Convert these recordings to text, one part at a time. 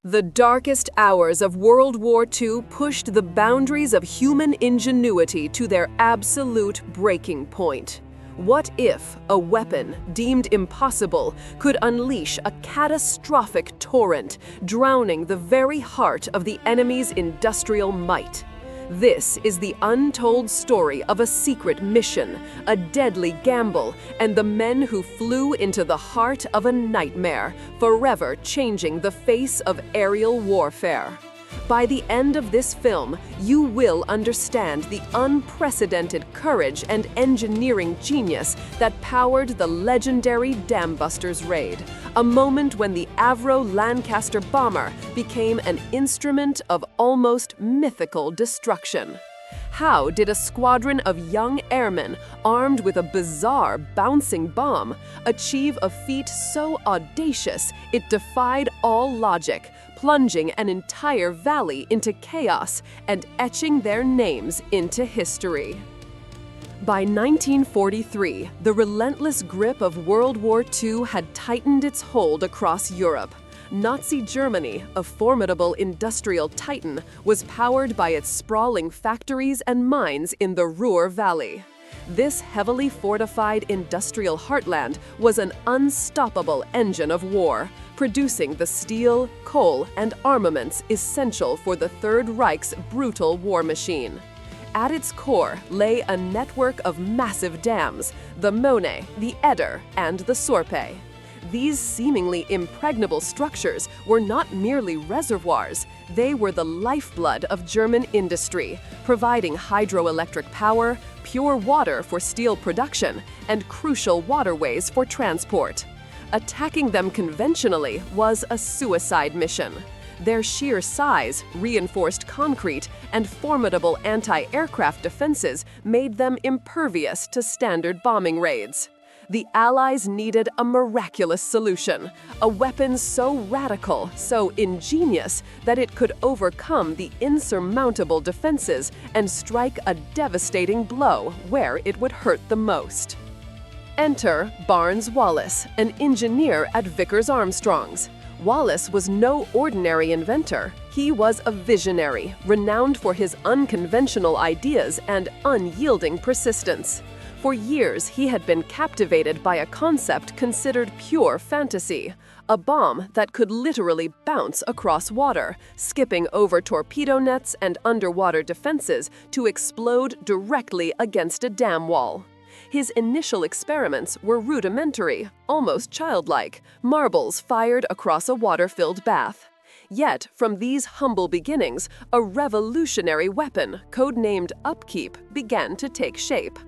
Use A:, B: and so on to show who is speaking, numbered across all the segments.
A: The darkest hours of World War II pushed the boundaries of human ingenuity to their absolute breaking point. What if a weapon deemed impossible could unleash a catastrophic torrent, drowning the very heart of the enemy's industrial might? This is the untold story of a secret mission, a deadly gamble, and the men who flew into the heart of a nightmare, forever changing the face of aerial warfare. By the end of this film, you will understand the unprecedented courage and engineering genius that powered the legendary Dambusters raid, a moment when the Avro Lancaster bomber became an instrument of almost mythical destruction. How did a squadron of young airmen, armed with a bizarre bouncing bomb, achieve a feat so audacious it defied all logic, plunging an entire valley into chaos and etching their names into history? By 1943, the relentless grip of World War II had tightened its hold across Europe. Nazi Germany, a formidable industrial titan, was powered by its sprawling factories and mines in the Ruhr Valley. This heavily fortified industrial heartland was an unstoppable engine of war, producing the steel, coal, and armaments essential for the Third Reich's brutal war machine. At its core lay a network of massive dams, the Möhne, the Eder, and the Sorpe. These seemingly impregnable structures were not merely reservoirs, they were the lifeblood of German industry, providing hydroelectric power, pure water for steel production, and crucial waterways for transport. Attacking them conventionally was a suicide mission. Their sheer size, reinforced concrete, and formidable anti-aircraft defenses made them impervious to standard bombing raids. The Allies needed a miraculous solution, a weapon so radical, so ingenious, that it could overcome the insurmountable defenses and strike a devastating blow where it would hurt the most. Enter Barnes Wallis, an engineer at Vickers Armstrongs. Wallis was no ordinary inventor. He was a visionary, renowned for his unconventional ideas and unyielding persistence. For years, he had been captivated by a concept considered pure fantasy, a bomb that could literally bounce across water, skipping over torpedo nets and underwater defenses to explode directly against a dam wall. His initial experiments were rudimentary, almost childlike, marbles fired across a water-filled bath. Yet, from these humble beginnings, a revolutionary weapon, codenamed Upkeep, began to take shape.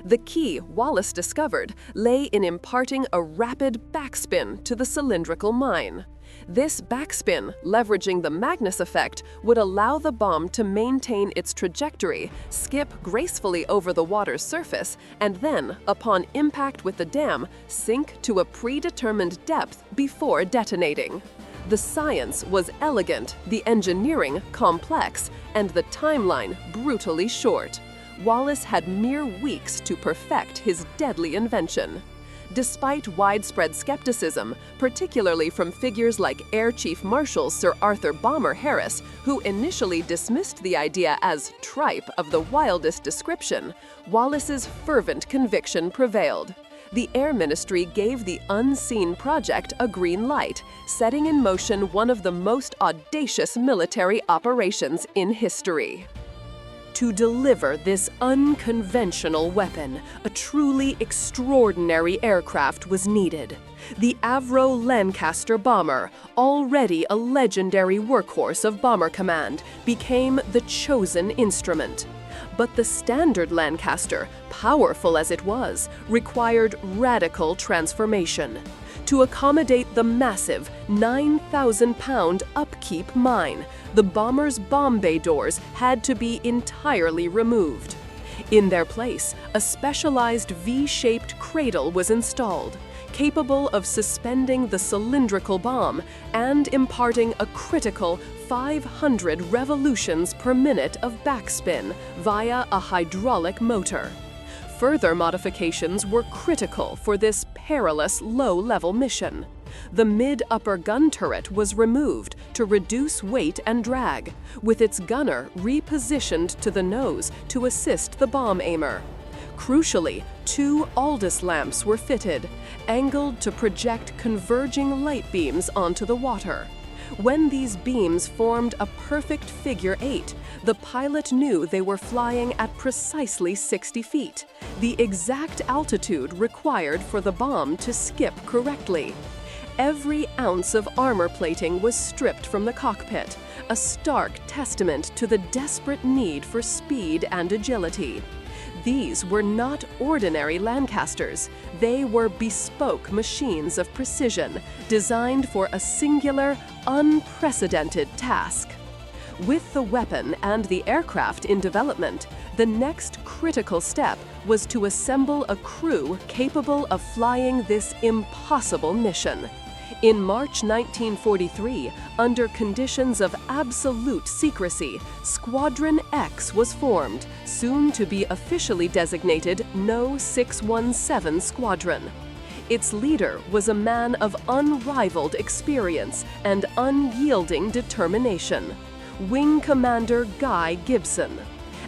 A: The key, Wallis discovered, lay in imparting a rapid backspin to the cylindrical mine. This backspin, leveraging the Magnus effect, would allow the bomb to maintain its trajectory, skip gracefully over the water's surface, and then, upon impact with the dam, sink to a predetermined depth before detonating. The science was elegant, the engineering complex, and the timeline brutally short. Wallis had mere weeks to perfect his deadly invention. Despite widespread skepticism, particularly from figures like Air Chief Marshal Sir Arthur Bomber Harris, who initially dismissed the idea as tripe of the wildest description, Wallis's fervent conviction prevailed. The Air Ministry gave the unseen project a green light, setting in motion one of the most audacious military operations in history. To deliver this unconventional weapon, a truly extraordinary aircraft was needed. The Avro Lancaster bomber, already a legendary workhorse of Bomber Command, became the chosen instrument. But the standard Lancaster, powerful as it was, required radical transformation. To accommodate the massive 9,000-pound Upkeep mine, the bomber's bomb bay doors had to be entirely removed. In their place, a specialized V-shaped cradle was installed, capable of suspending the cylindrical bomb and imparting a critical 500 revolutions per minute of backspin via a hydraulic motor. Further modifications were critical for this perilous low-level mission. The mid-upper gun turret was removed to reduce weight and drag, with its gunner repositioned to the nose to assist the bomb aimer. Crucially, 2 Aldis lamps were fitted, angled to project converging light beams onto the water. When these beams formed a perfect figure 8, the pilot knew they were flying at precisely 60 feet, the exact altitude required for the bomb to skip correctly. Every ounce of armor plating was stripped from the cockpit, a stark testament to the desperate need for speed and agility. These were not ordinary Lancasters. They were bespoke machines of precision, designed for a singular, unprecedented task. With the weapon and the aircraft in development, the next critical step was to assemble a crew capable of flying this impossible mission. In March 1943, under conditions of absolute secrecy, Squadron X was formed, soon to be officially designated No. 617 Squadron. Its leader was a man of unrivaled experience and unyielding determination, Wing Commander Guy Gibson.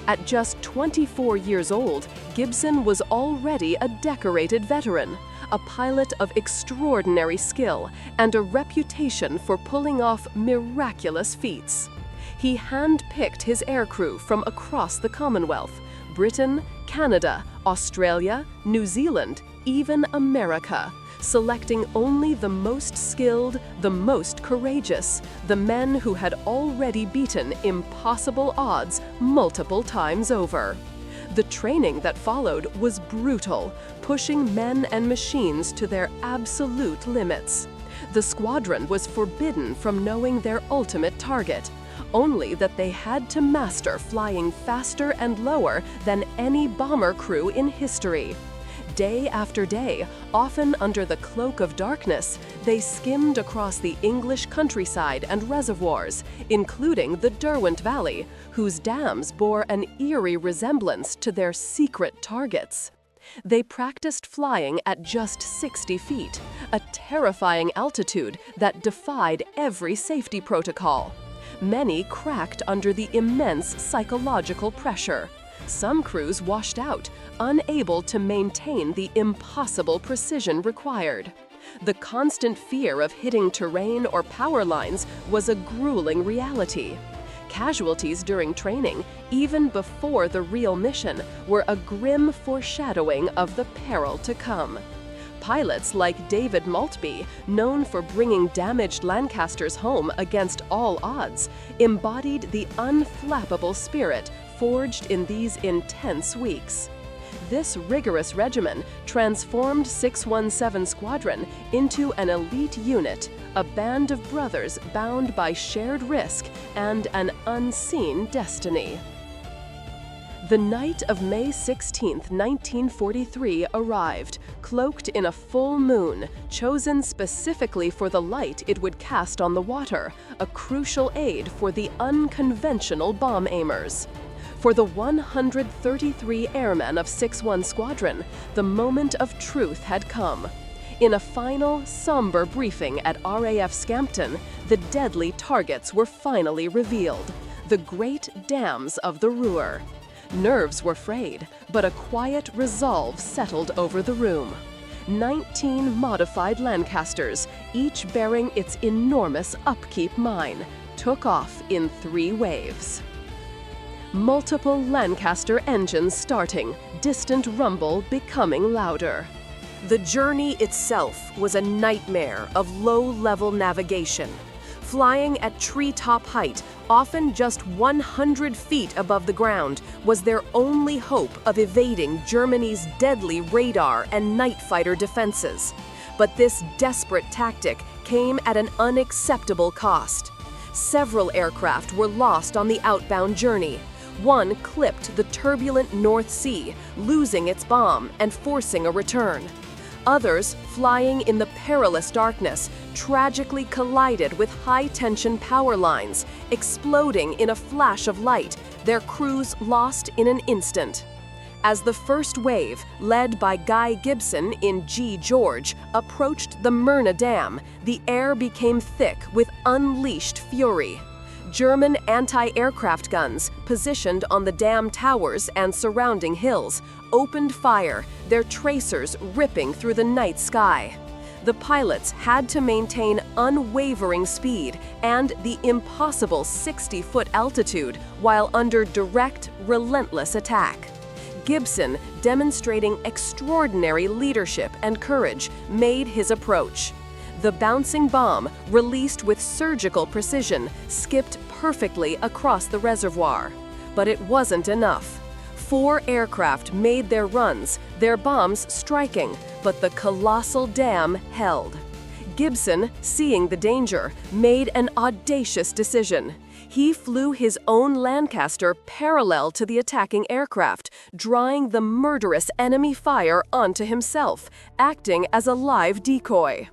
A: At just 24 years old, Gibson was already a decorated veteran, a pilot of extraordinary skill, and a reputation for pulling off miraculous feats. He hand-picked his aircrew from across the Commonwealth, Britain, Canada, Australia, New Zealand, even America, selecting only the most skilled, the most courageous, the men who had already beaten impossible odds multiple times over. The training that followed was brutal, pushing men and machines to their absolute limits. The squadron was forbidden from knowing their ultimate target, only that they had to master flying faster and lower than any bomber crew in history. Day after day, often under the cloak of darkness, they skimmed across the English countryside and reservoirs, including the Ruhr Valley, whose dams bore an eerie resemblance to their secret targets. They practiced flying at just 60 feet, a terrifying altitude that defied every safety protocol. Many cracked under the immense psychological pressure. Some crews washed out, unable to maintain the impossible precision required. The constant fear of hitting terrain or power lines was a grueling reality. Casualties during training, even before the real mission, were a grim foreshadowing of the peril to come. Pilots like David Maltby, known for bringing damaged Lancasters home against all odds, embodied the unflappable spirit forged in these intense weeks. This rigorous regimen transformed 617 Squadron into an elite unit, a band of brothers bound by shared risk and an unseen destiny. The night of May 16, 1943 arrived, cloaked in a full moon, chosen specifically for the light it would cast on the water, a crucial aid for the unconventional bomb aimers. For the 133 airmen of 6-1 Squadron, the moment of truth had come. In a final, somber briefing at RAF Scampton, the deadly targets were finally revealed, the great dams of the Ruhr. Nerves were frayed, but a quiet resolve settled over the room. 19 modified Lancasters, each bearing its enormous Upkeep mine, took off in 3 waves. Multiple Lancaster engines starting, distant rumble becoming louder. The journey itself was a nightmare of low-level navigation. Flying at treetop height, often just 100 feet above the ground, was their only hope of evading Germany's deadly radar and night fighter defenses. But this desperate tactic came at an unacceptable cost. Several aircraft were lost on the outbound journey. One clipped the turbulent North Sea, losing its bomb and forcing a return. Others, flying in the perilous darkness, tragically collided with high-tension power lines, exploding in a flash of light, their crews lost in an instant. As the first wave, led by Guy Gibson in G. George, approached the Myrna Dam, the air became thick with unleashed fury. German anti-aircraft guns, positioned on the dam towers and surrounding hills, opened fire, their tracers ripping through the night sky. The pilots had to maintain unwavering speed and the impossible 60-foot altitude while under direct, relentless attack. Gibson, demonstrating extraordinary leadership and courage, made his approach. The bouncing bomb, released with surgical precision, skipped perfectly across the reservoir. But it wasn't enough. 4 aircraft made their runs, their bombs striking, but the colossal dam held. Gibson, seeing the danger, made an audacious decision. He flew his own Lancaster parallel to the attacking aircraft, drawing the murderous enemy fire onto himself, acting as a live decoy.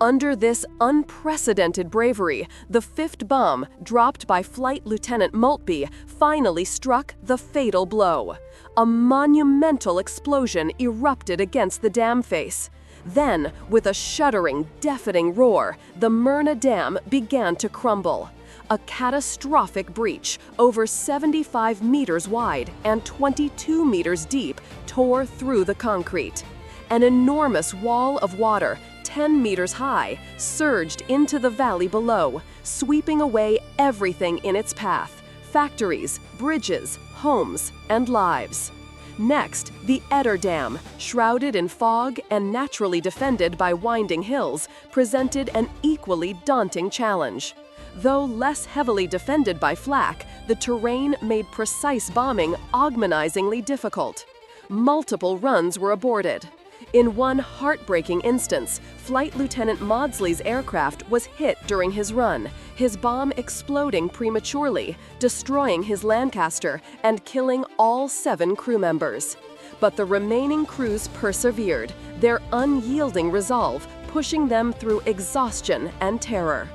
A: Under this unprecedented bravery, the 5th bomb, dropped by Flight Lieutenant Maltby, finally struck the fatal blow. A monumental explosion erupted against the dam face. Then, with a shuddering, deafening roar, the Myrna Dam began to crumble. A catastrophic breach, over 75 meters wide and 22 meters deep, tore through the concrete. An enormous wall of water, 10 meters high, surged into the valley below, sweeping away everything in its path: factories, bridges, homes, and lives. Next, the Eder Dam, shrouded in fog and naturally defended by winding hills, presented an equally daunting challenge. Though less heavily defended by flak, the terrain made precise bombing agonizingly difficult. Multiple runs were aborted. In one heartbreaking instance, Flight Lieutenant Maudsley's aircraft was hit during his run, his bomb exploding prematurely, destroying his Lancaster and killing all 7 crew members. But the remaining crews persevered, their unyielding resolve pushing them through exhaustion and terror.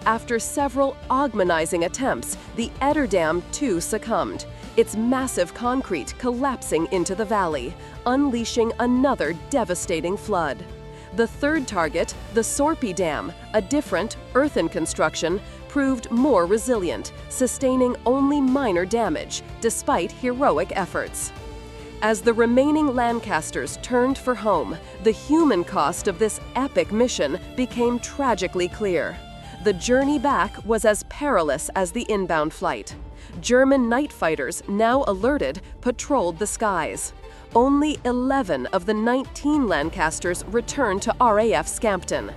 A: After several agonizing attempts, the Eder Dam too succumbed, its massive concrete collapsing into the valley, unleashing another devastating flood. The 3rd target, the Sorpy Dam, a different, earthen construction, proved more resilient, sustaining only minor damage, despite heroic efforts. As the remaining Lancasters turned for home, the human cost of this epic mission became tragically clear. The journey back was as perilous as the inbound flight. German night fighters, now alerted, patrolled the skies. Only 11 of the 19 Lancasters returned to RAF Scampton.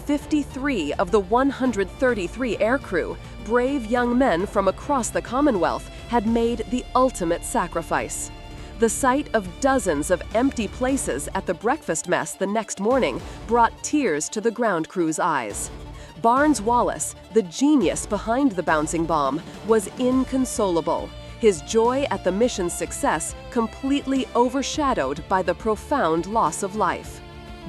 A: 53 of the 133 aircrew, brave young men from across the Commonwealth, had made the ultimate sacrifice. The sight of dozens of empty places at the breakfast mess the next morning brought tears to the ground crew's eyes. Barnes Wallis, the genius behind the bouncing bomb, was inconsolable, his joy at the mission's success completely overshadowed by the profound loss of life.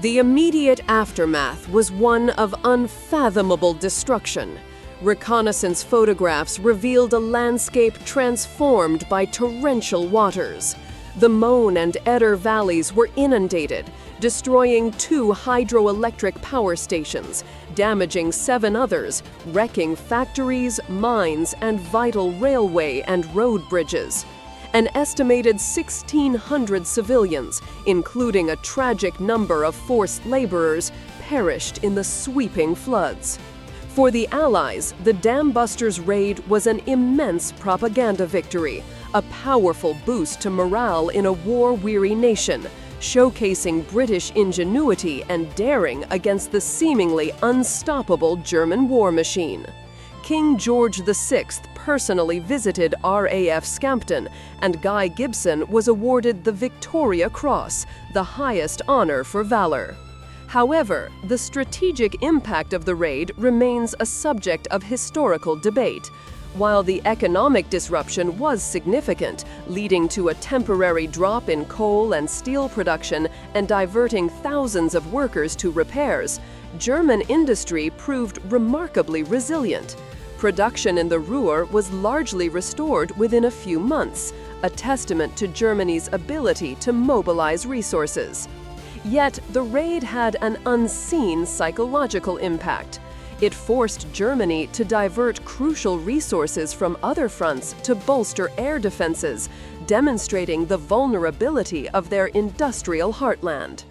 A: The immediate aftermath was one of unfathomable destruction. Reconnaissance photographs revealed a landscape transformed by torrential waters. The Moan and Eder valleys were inundated, destroying 2 hydroelectric power stations, damaging 7 others, wrecking factories, mines, and vital railway and road bridges. An estimated 1,600 civilians, including a tragic number of forced laborers, perished in the sweeping floods. For the Allies, the Dambusters raid was an immense propaganda victory, a powerful boost to morale in a war-weary nation, showcasing British ingenuity and daring against the seemingly unstoppable German war machine. King George VI personally visited RAF Scampton, and Guy Gibson was awarded the Victoria Cross, the highest honor for valor. However, the strategic impact of the raid remains a subject of historical debate. While the economic disruption was significant, leading to a temporary drop in coal and steel production and diverting thousands of workers to repairs, German industry proved remarkably resilient. Production in the Ruhr was largely restored within a few months, a testament to Germany's ability to mobilize resources. Yet, the raid had an unseen psychological impact. It forced Germany to divert crucial resources from other fronts to bolster air defenses, demonstrating the vulnerability of their industrial heartland.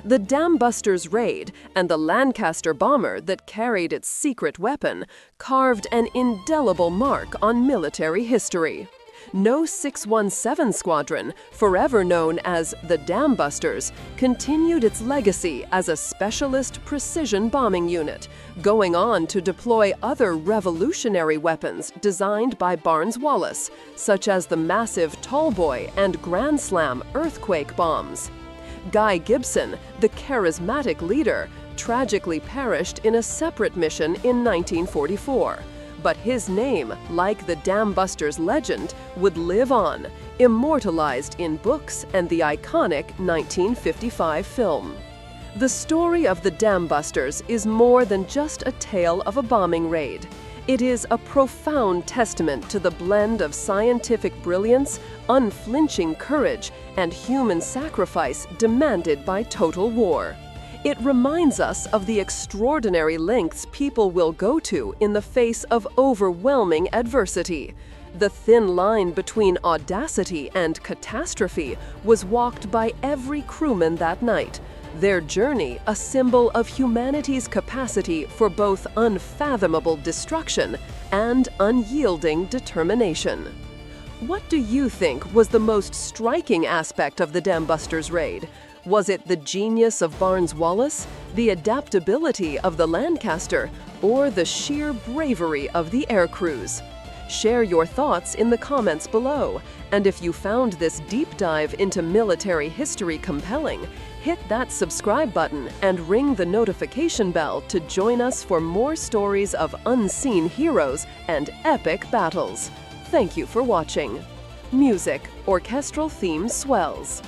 A: The Dambusters raid and the Lancaster bomber that carried its secret weapon carved an indelible mark on military history. No 617 Squadron, forever known as the Dambusters, continued its legacy as a specialist precision bombing unit, going on to deploy other revolutionary weapons designed by Barnes Wallis, such as the massive Tallboy and Grand Slam earthquake bombs. Guy Gibson, the charismatic leader, tragically perished in a separate mission in 1944. But his name, like the Dambusters legend, would live on, immortalized in books and the iconic 1955 film. The story of the Dambusters is more than just a tale of a bombing raid. It is a profound testament to the blend of scientific brilliance, unflinching courage, and human sacrifice demanded by total war. It reminds us of the extraordinary lengths people will go to in the face of overwhelming adversity. The thin line between audacity and catastrophe was walked by every crewman that night, their journey a symbol of humanity's capacity for both unfathomable destruction and unyielding determination. What do you think was the most striking aspect of the Dambusters raid? Was it the genius of Barnes Wallis, the adaptability of the Lancaster, or the sheer bravery of the aircrews? Share your thoughts in the comments below, and if you found this deep dive into military history compelling, hit that subscribe button and ring the notification bell to join us for more stories of unseen heroes and epic battles. Thank you for watching. Music, orchestral theme swells.